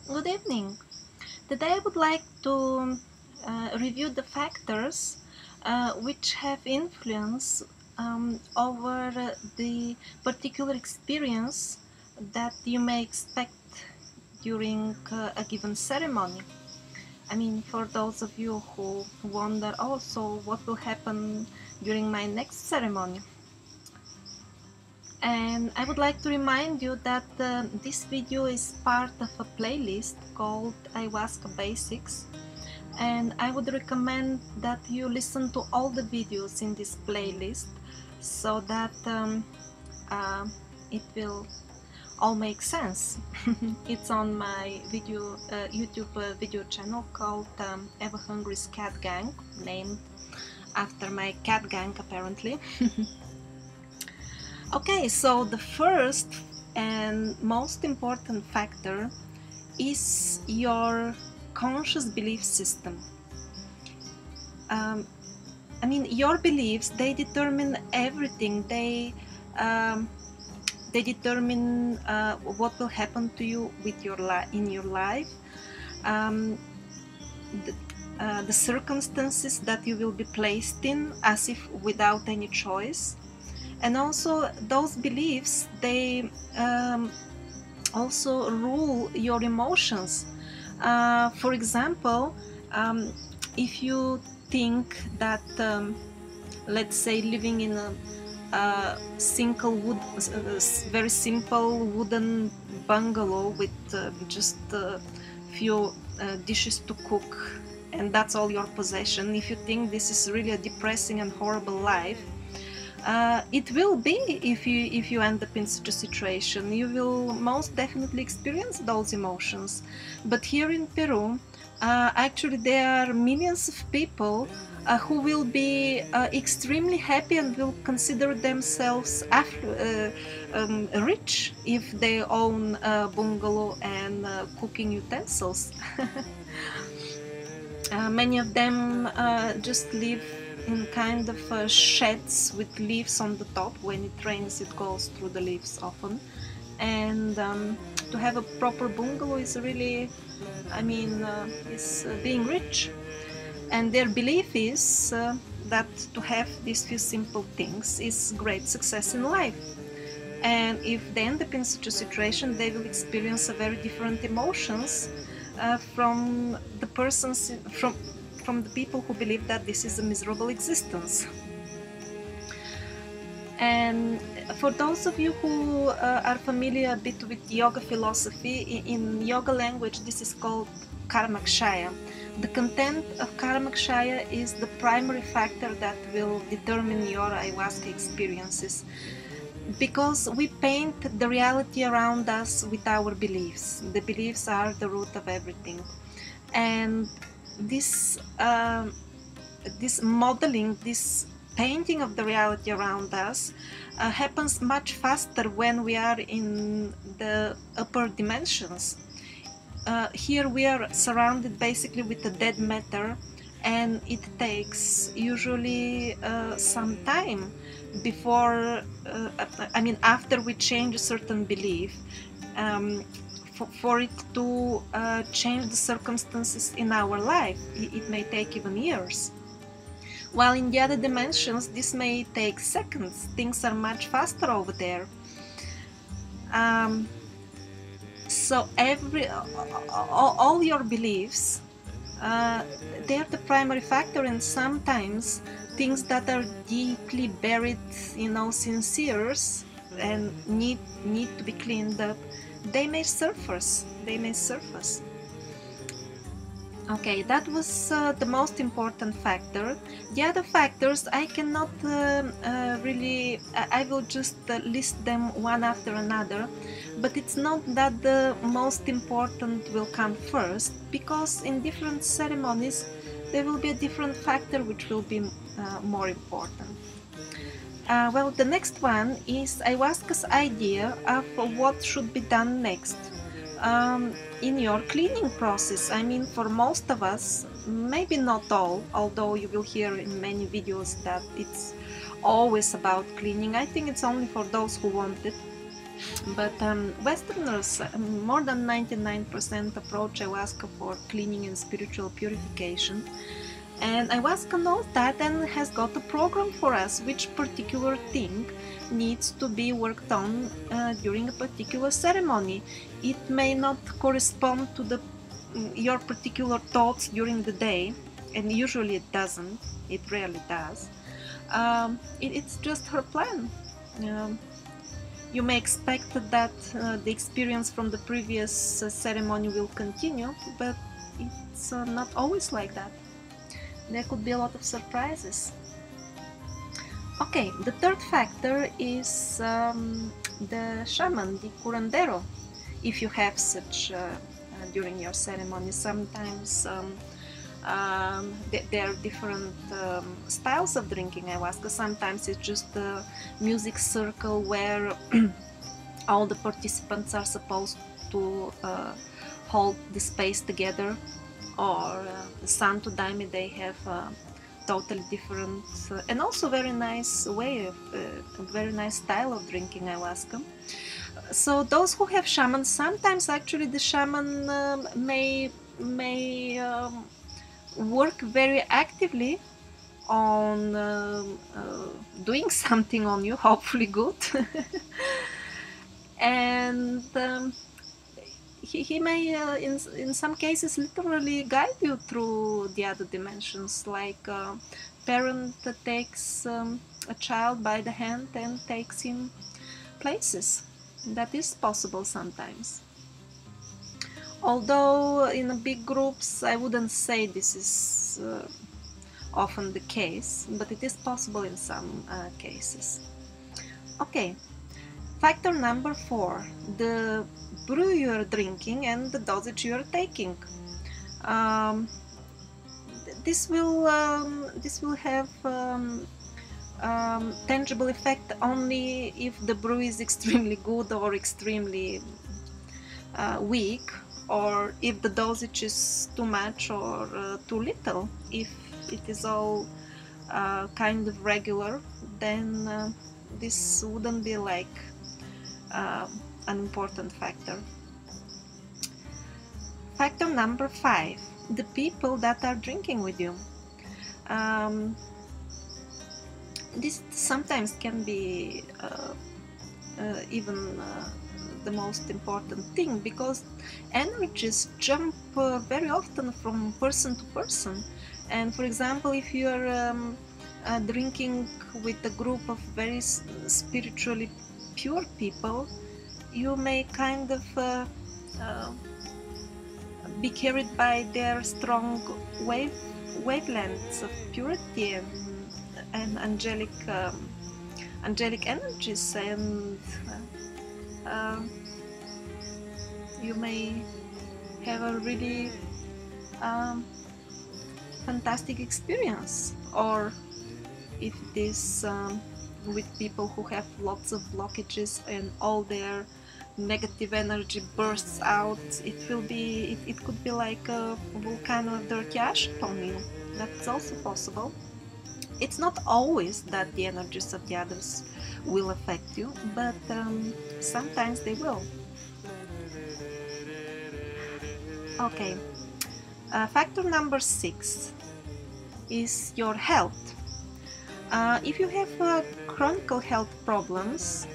Good evening. Today I would like to review the factors which have influence over the particular experience that you may expect during a given ceremony. I mean, for those of you who wonder also what will happen during my next ceremony. And I would like to remind you that this video is part of a playlist called Ayahuasca Basics, and I would recommend that you listen to all the videos in this playlist so that uh, it will all make sense. It's on my YouTube video channel called Ever Hungry's Cat Gang, named after my cat gang apparently. Okay, so the first and most important factor is your conscious belief system. I mean, your beliefs, they determine everything. They determine what will happen to you with in your life, um, the circumstances that you will be placed in as if without any choice. And also those beliefs, they also rule your emotions. For example, if you think that let's say living in a very simple wooden bungalow with just a few dishes to cook, and that's all your possession, if you think this is really a depressing and horrible life, it will be. If you end up in such a situation, you will most definitely experience those emotions. But here in Peru, actually there are millions of people who will be extremely happy and will consider themselves rich if they own a bungalow and cooking utensils. Many of them just live in kind of sheds with leaves on the top. When it rains, it goes through the leaves often. And to have a proper bungalow is really, I mean, is being rich. And their belief is that to have these few simple things is great success in life. And if they end up in such a situation, they will experience a very different emotions from the persons, from the people who believe that this is a miserable existence. And for those of you who are familiar a bit with yoga philosophy, in yoga language this is called karmakshaya. The content of karmakshaya is the primary factor that will determine your ayahuasca experiences, because we paint the reality around us with our beliefs. The beliefs are the root of everything, and this modeling, this painting of the reality around us happens much faster when we are in the upper dimensions. Here we are surrounded basically with the dead matter, and it takes usually some time before, I mean, after we change a certain belief, for it to change the circumstances in our life. It may take even years. While in the other dimensions, this may take seconds. Things are much faster over there. So all your beliefs, they are the primary factor, and sometimes things that are deeply buried, you know, since years and need to be cleaned up, they may surface. Okay, that was the most important factor. The other factors I cannot really, I will just list them one after another, but it's not that the most important will come first, because in different ceremonies there will be a different factor which will be more important. Well, the next one is ayahuasca's idea of what should be done next in your cleaning process. I mean, for most of us, maybe not all, although you will hear in many videos that it's always about cleaning. I think it's only for those who want it. But Westerners, more than 99% approach ayahuasca for cleaning and spiritual purification. And ayahuasca knows that and has got a program for us which particular thing needs to be worked on during a particular ceremony. It may not correspond to your particular thoughts during the day, and usually it doesn't. It rarely does. It's just her plan. You may expect that the experience from the previous ceremony will continue, but it's not always like that. There could be a lot of surprises. Okay, the third factor is the shaman, the curandero. If you have such during your ceremony, sometimes there are different styles of drinking ayahuasca. Sometimes it's just a music circle where all the participants are supposed to hold the space together, or the Santo Daime, they have totally different and also very nice way of very nice style of drinking ayahuasca. So those who have shamans, sometimes actually the shaman may work very actively on doing something on you, hopefully good. And he may in some cases literally guide you through the other dimensions, like a parent that takes a child by the hand and takes him places. That is possible sometimes. Although in big groups I wouldn't say this is often the case, but it is possible in some cases. Okay, factor number 4, the brew you are drinking and the dosage you are taking. This will have tangible effect only if the brew is extremely good or extremely weak, or if the dosage is too much or too little. If it is all kind of regular, then this wouldn't be like an important factor. Factor number 5, the people that are drinking with you. This sometimes can be even the most important thing, because energies jump very often from person to person. And for example, if you are drinking with a group of very spiritually pure people, you may kind of be carried by their strong wavelengths of purity and angelic energies, and you may have a really fantastic experience. Or if it is with people who have lots of blockages and all their negative energy bursts out, it could be like a volcano of dirty ash on you. That's also possible. It's not always that the energies of the others will affect you, but sometimes they will. Okay, factor number 6 is your health. If you have chronic health problems,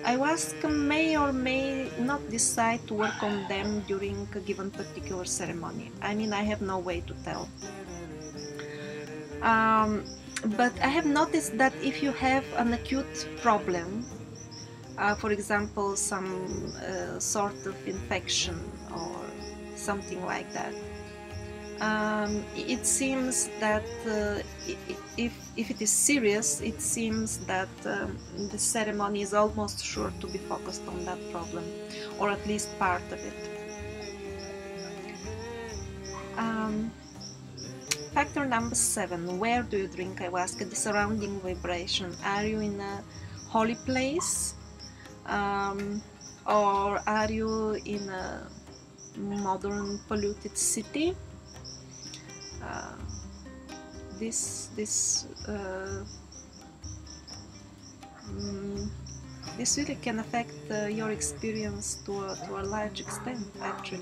ayahuasca may or may not decide to work on them during a given particular ceremony. I mean, I have no way to tell. But I have noticed that if you have an acute problem, for example, some sort of infection or something like that, it seems that if it is serious, it seems that the ceremony is almost sure to be focused on that problem, or at least part of it. Factor number 7, where do you drink ayahuasca? The surrounding vibration. Are you in a holy place, or are you in a modern polluted city? this really can affect your experience to a large extent, actually,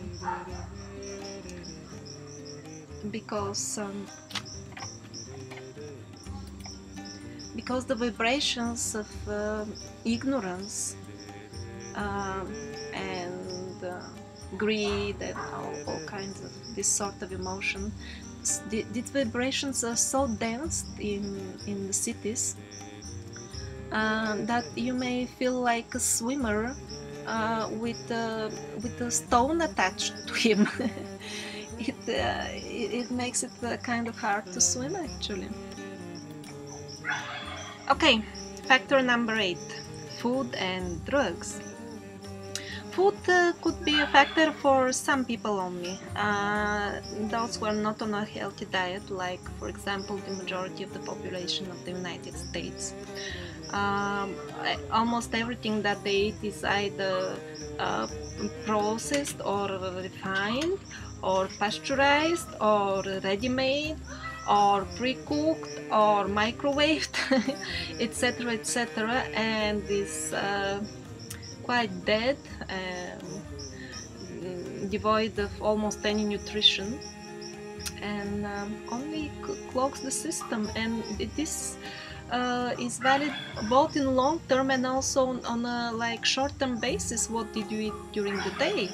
because the vibrations of ignorance and greed and all kinds of this sort of emotion, these vibrations are so dense in the cities that you may feel like a swimmer with a stone attached to him. It makes it kind of hard to swim, actually. Okay, factor number 8, food and drugs. Food could be a factor for some people only, those who are not on a healthy diet, like for example the majority of the population of the United States. Almost everything that they eat is either processed or refined or pasteurized or ready-made or pre-cooked or microwaved, etc., etc., and is quite dead, devoid of almost any nutrition, and only clogs the system. And this is valid both in long term and also on a like short-term basis. What did you eat during the day?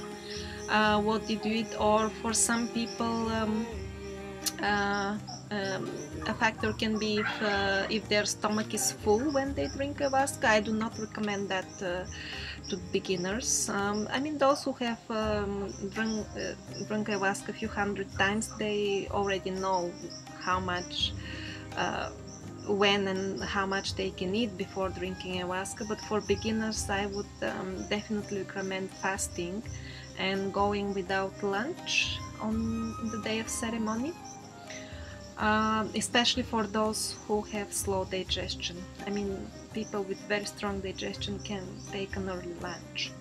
What did you eat? Or for some people, a factor can be if their stomach is full when they drink ayahuasca. I do not recommend that to beginners. I mean, those who have drunk ayahuasca a few hundred times, they already know how much, when and how much they can eat before drinking ayahuasca. But for beginners, I would definitely recommend fasting and going without lunch on the day of ceremony. Especially for those who have slow digestion. I mean, people with very strong digestion can take an early lunch.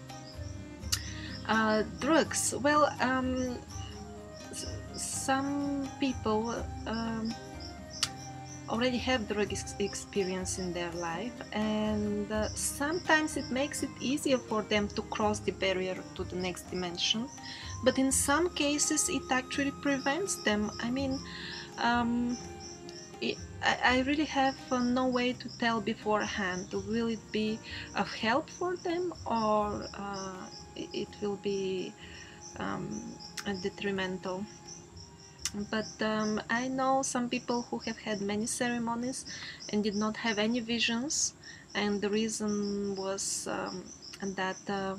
Drugs. Well, some people already have drug experience in their life, and sometimes it makes it easier for them to cross the barrier to the next dimension, but in some cases it actually prevents them. I mean, I really have no way to tell beforehand. Will it be of help for them, or it will be detrimental? But I know some people who have had many ceremonies and did not have any visions, and the reason was that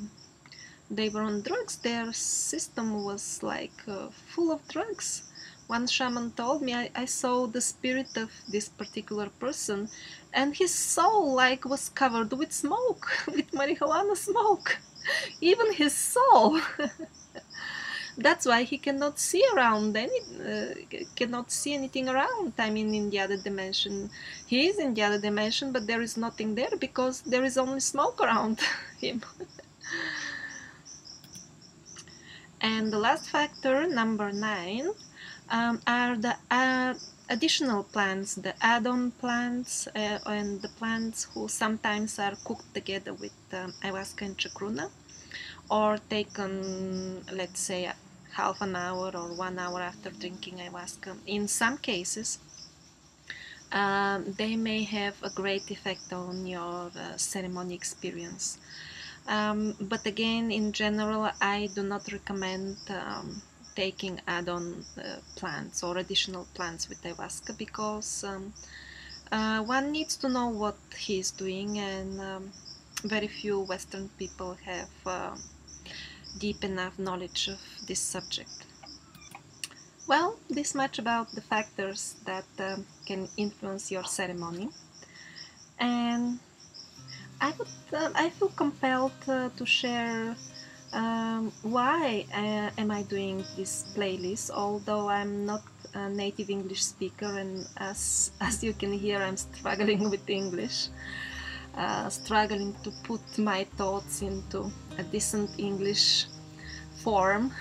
they were on drugs. Their system was like full of drugs. One shaman told me, I saw the spirit of this particular person, and his soul like was covered with smoke, with marijuana smoke. Even his soul. That's why he cannot see around cannot see anything around. I mean, in the other dimension, he is in the other dimension, but there is nothing there because there is only smoke around him. And the last factor, number 9, are the additional plants, the add-on plants, and the plants who sometimes are cooked together with ayahuasca and chacruna, or taken, let's say, half an hour or 1 hour after drinking ayahuasca. In some cases, they may have a great effect on your ceremony experience. But again, in general, I do not recommend taking add-on plants or additional plants with ayahuasca, because one needs to know what he is doing, and very few Western people have deep enough knowledge of this subject. Well, this much about the factors that can influence your ceremony, and I feel compelled to share why am I doing this playlist, although I'm not a native English speaker, and as you can hear, I'm struggling with English, struggling to put my thoughts into a decent English form.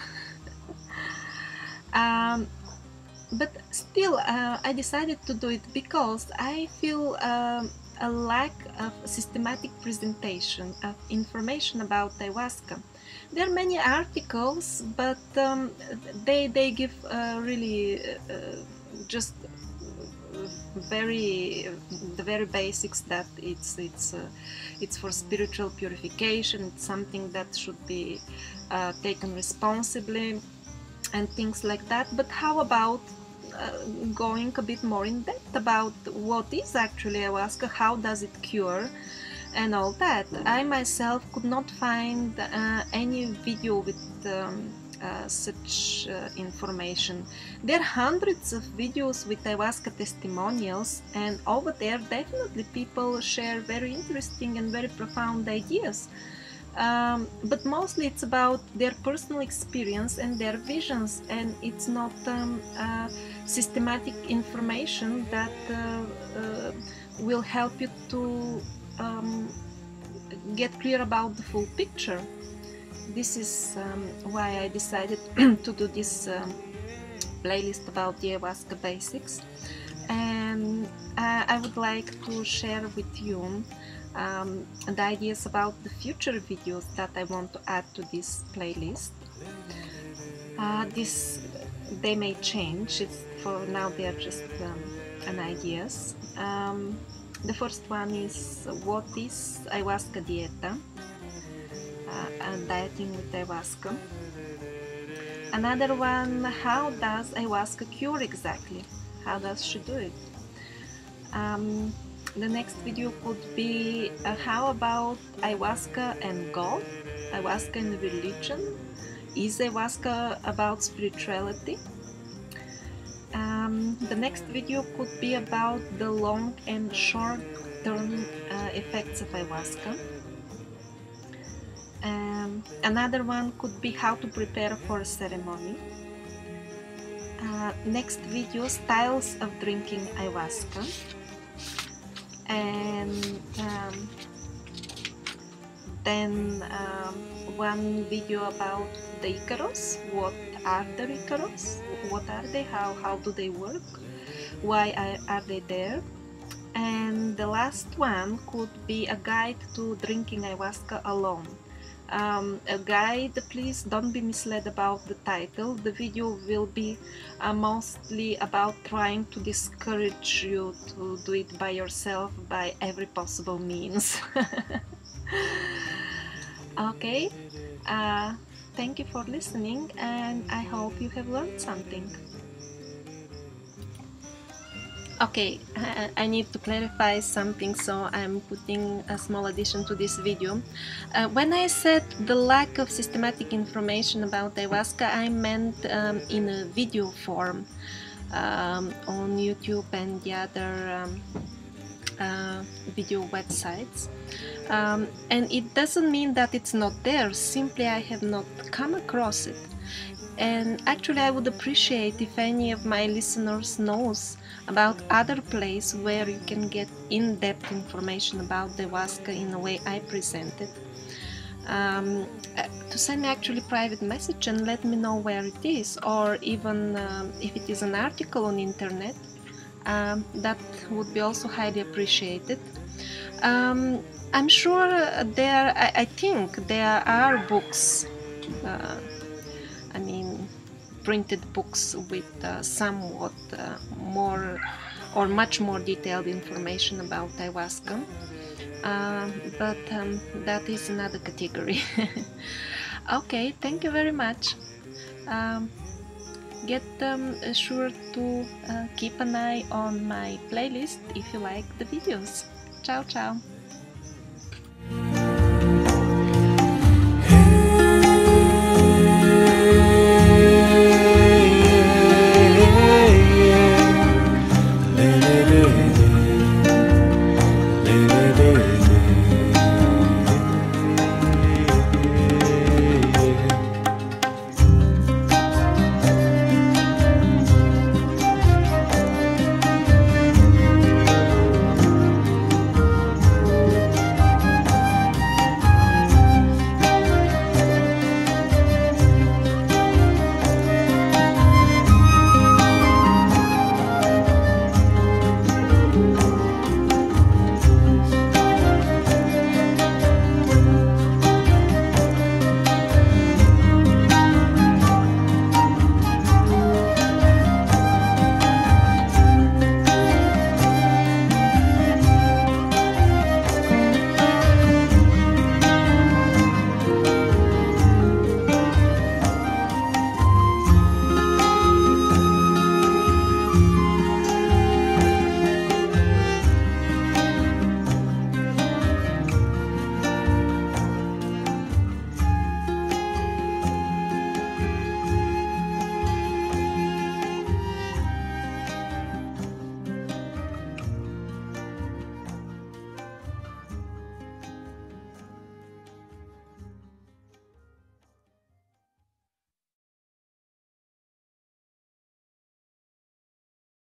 But still, I decided to do it because I feel a lack of systematic presentation of information about ayahuasca. There are many articles, but they give really just the very basics, that it's for spiritual purification, it's something that should be taken responsibly and things like that. But how about going a bit more in depth about what is actually ayahuasca, how does it cure, and all that? I myself could not find any video with such information. There are hundreds of videos with ayahuasca testimonials, and over there definitely people share very interesting and very profound ideas. But mostly it's about their personal experience and their visions, and it's not systematic information that will help you to get clear about the full picture. This is why I decided to do this playlist about the ayahuasca basics, and I would like to share with you the ideas about the future videos that I want to add to this playlist. They may change. For now they are just an ideas. The first one is what is ayahuasca dieta, and dieting with ayahuasca. Another one, how does ayahuasca cure exactly? How does she do it? The next video could be how about ayahuasca and God, ayahuasca and religion? Is ayahuasca about spirituality? The next video could be about the long and short term effects of ayahuasca. Another one could be how to prepare for a ceremony. Next video, styles of drinking ayahuasca. And then one video about the icaros. What are the icaros? What are they? How do they work? Why are they there? And the last one could be a guide to drinking ayahuasca alone. A guide, please don't be misled about the title. The video will be mostly about trying to discourage you to do it by yourself by every possible means. Okay, thank you for listening, and I hope you have learned something. Okay, I need to clarify something, so I'm putting a small addition to this video. When I said the lack of systematic information about ayahuasca, I meant in a video form on YouTube and the other video websites. And it doesn't mean that it's not there, simply I have not come across it. And actually I would appreciate if any of my listeners knows about other places where you can get in-depth information about the ayahuasca in a way I presented. To send me actually private message and let me know where it is, or even if it is an article on internet, that would be also highly appreciated. I'm sure I think there are books, I mean printed books with somewhat more or much more detailed information about ayahuasca, but that is another category. Okay, thank you very much. Get sure to keep an eye on my playlist if you like the videos. Ciao ciao.